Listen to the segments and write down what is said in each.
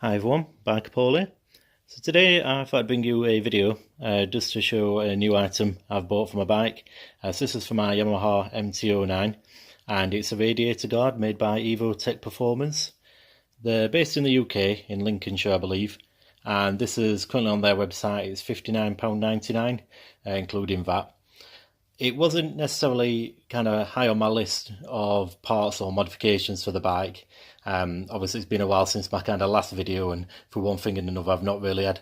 Hi everyone, back Paulie. So today I thought I'd bring you a video just to show a new item I've bought for my bike. So this is for my Yamaha MT-09 and it's a radiator guard made by Evotech Performance. They're based in the UK, in Lincolnshire I believe, and this is currently on their website. It's £59.99 including VAT. It wasn't necessarily kind of high on my list of parts or modifications for the bike. Obviously it's been a while since my kind of last video, and for one thing and another I've not really had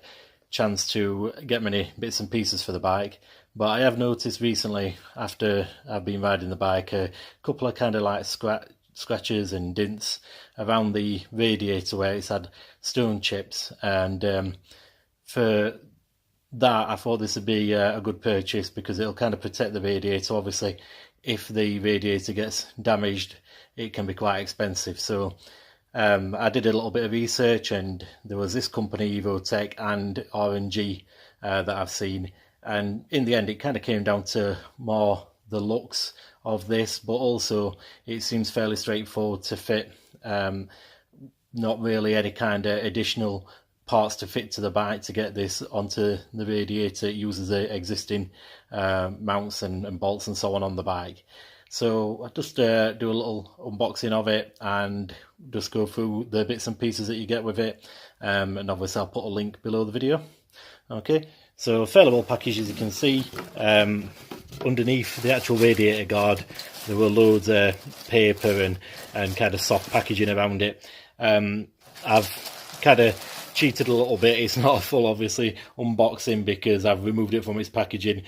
chance to get many bits and pieces for the bike. But I have noticed recently, after I've been riding the bike, a couple of kind of like scratches and dints around the radiator where it's had stone chips, and for that I thought this would be a good purchase because it'll kind of protect the radiator. Obviously if the radiator gets damaged it can be quite expensive, so I did a little bit of research and there was this company Evotech and R&G that I've seen, and in the end it kind of came down to more the looks of this, but also it seems fairly straightforward to fit. Not really any kind of additional parts to fit to the bike to get this onto the radiator. It uses the existing mounts and bolts and so on the bike. So I just do a little unboxing of it and just go through the bits and pieces that you get with it, and obviously I'll put a link below the video. Okay, so fairly well packaged as you can see. Underneath the actual radiator guard there were loads of paper and kind of soft packaging around it. I've kind of cheated a little bit. It's not a full obviously unboxing because I've removed it from its packaging,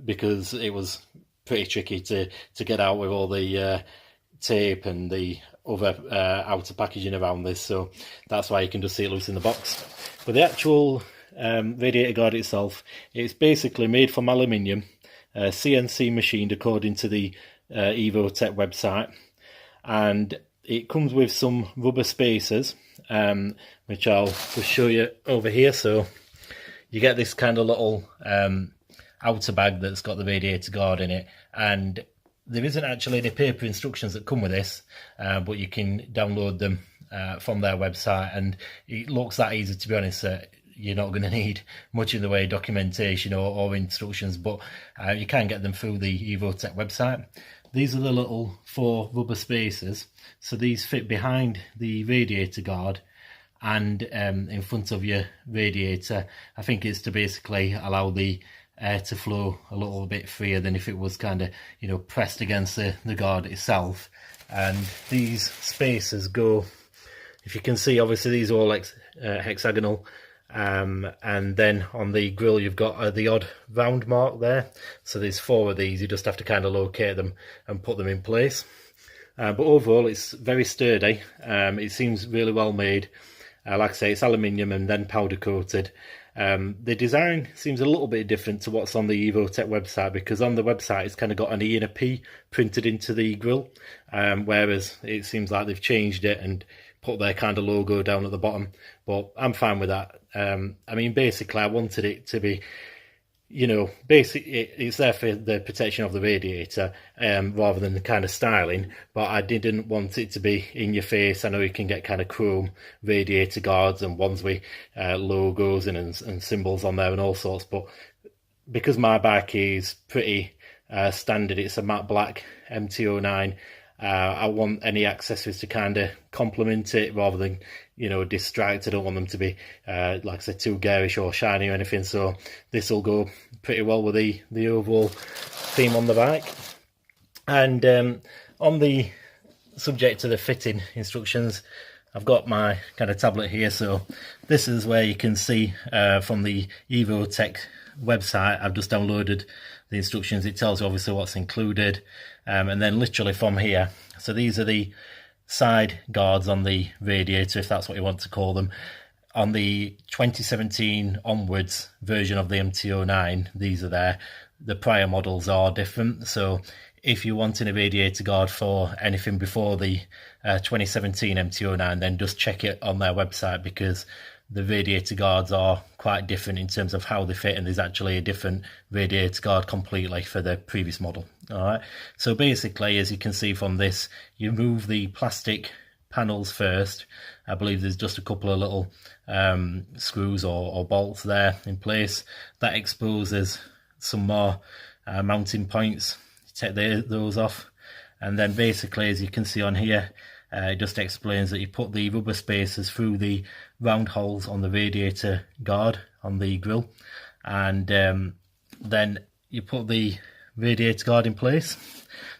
because it was pretty tricky to get out with all the tape and the other outer packaging around this, so that's why you can just see it loose in the box. But the actual radiator guard itself, it's basically made from aluminium, CNC machined according to the Evotech website, and it comes with some rubber spacers, which I'll just show you over here. So you get this kind of little outer bag that's got the radiator guard in it, and there isn't actually any paper instructions that come with this, but you can download them from their website, and it looks that easy, to be honest. You're not going to need much in the way of documentation or instructions, but you can get them through the Evotech website. These are the little 4 rubber spacers, so these fit behind the radiator guard and in front of your radiator. I think it's to basically allow the air to flow a little bit freer than if it was kind of, you know, pressed against the guard itself. And these spacers go, if you can see, obviously these are all hexagonal, and then on the grill you've got the odd round mark there, so there's 4 of these. You just have to kind of locate them and put them in place, but overall it's very sturdy. It seems really well made. Like I say, it's aluminium and then powder coated. The design seems a little bit different to what's on the Evotech website, because on the website it's kind of got an E and a P printed into the grill, whereas it seems like they've changed it and put their kind of logo down at the bottom. But I'm fine with that. I mean, basically I wanted it to be, you know, it's there for the protection of the radiator, rather than the kind of styling, but I didn't want it to be in your face. I know you can get kind of chrome radiator guards and ones with logos and symbols on there and all sorts, but because my bike is pretty standard, it's a matte black MT-09, I want any accessories to kind of complement it rather than, you know, distract. I don't want them to be, like I said, too garish or shiny or anything, so this will go pretty well with the overall theme on the bike. And on the subject of the fitting instructions, I've got my kind of tablet here, so this is where you can see from the Evotech website. I've just downloaded the instructions. It tells you obviously what's included, and then literally from here, so these are the side guards on the radiator, if that's what you want to call them. On the 2017 onwards version of the MT-09, these are there. The prior models are different, so if you're wanting a radiator guard for anything before the 2017 MT-09, then just check it on their website, because the radiator guards are quite different in terms of how they fit, and there's actually a different radiator guard completely for the previous model. All right, so basically, as you can see from this, you remove the plastic panels first. I believe there's just a couple of little screws or bolts there in place. That exposes some more mounting points. You take those off, and then basically, as you can see on here, it just explains that you put the rubber spacers through the round holes on the radiator guard on the grille, and then you put the radiator guard in place.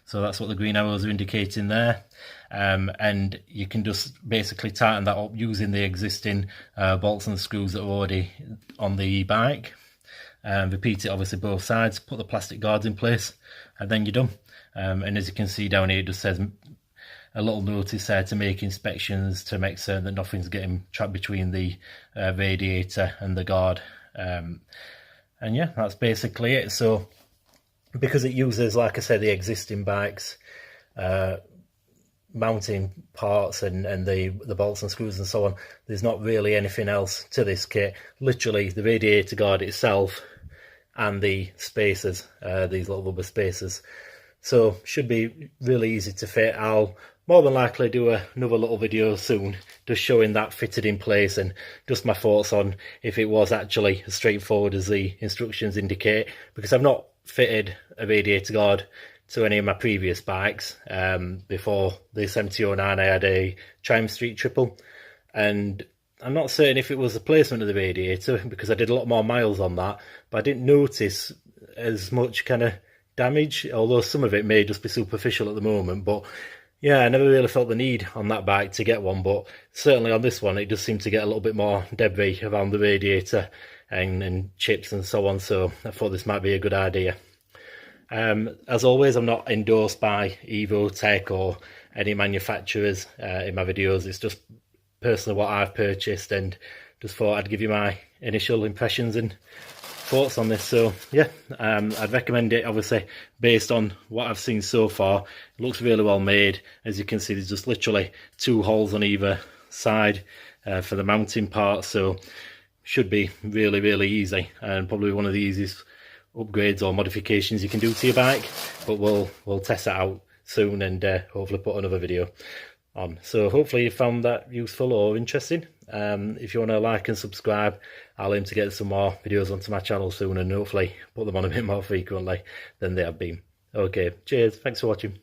So that's what the green arrows are indicating there. And you can just basically tighten that up using the existing bolts and screws that are already on the bike. Repeat it obviously both sides, put the plastic guards in place, and then you're done. And as you can see down here, it just says a little notice there to make inspections to make certain that nothing's getting trapped between the radiator and the guard. And yeah, that's basically it. So because it uses, like I said, the existing bikes mounting parts and the bolts and screws and so on, there's not really anything else to this kit. Literally the radiator guard itself and the spacers, these little rubber spacers. So should be really easy to fit. I'll more than likely do another little video soon just showing that fitted in place and just my thoughts on if it was actually as straightforward as the instructions indicate, because I've not fitted a radiator guard to any of my previous bikes. Before this MT-09 I had a Triumph Street Triple, and I'm not certain if it was the placement of the radiator because I did a lot more miles on that, but I didn't notice as much kind of damage, although some of it may just be superficial at the moment. But yeah, I never really felt the need on that bike to get one, but certainly on this one it does seem to get a little bit more debris around the radiator and chips and so on, so I thought this might be a good idea. As always, I'm not endorsed by Evotech or any manufacturers in my videos. It's just personally what I've purchased, and just thought I'd give you my initial impressions and thoughts on this. So yeah, I'd recommend it, obviously based on what I've seen so far. It looks really well made. As you can see, there's just literally 2 holes on either side for the mounting part, so should be really easy, and probably one of the easiest upgrades or modifications you can do to your bike. But we'll test that out soon and hopefully put another video on. So hopefully you found that useful or interesting. If you want to like and subscribe, I'll aim to get some more videos onto my channel soon and hopefully put them on a bit more frequently than they have been. Okay, cheers, thanks for watching.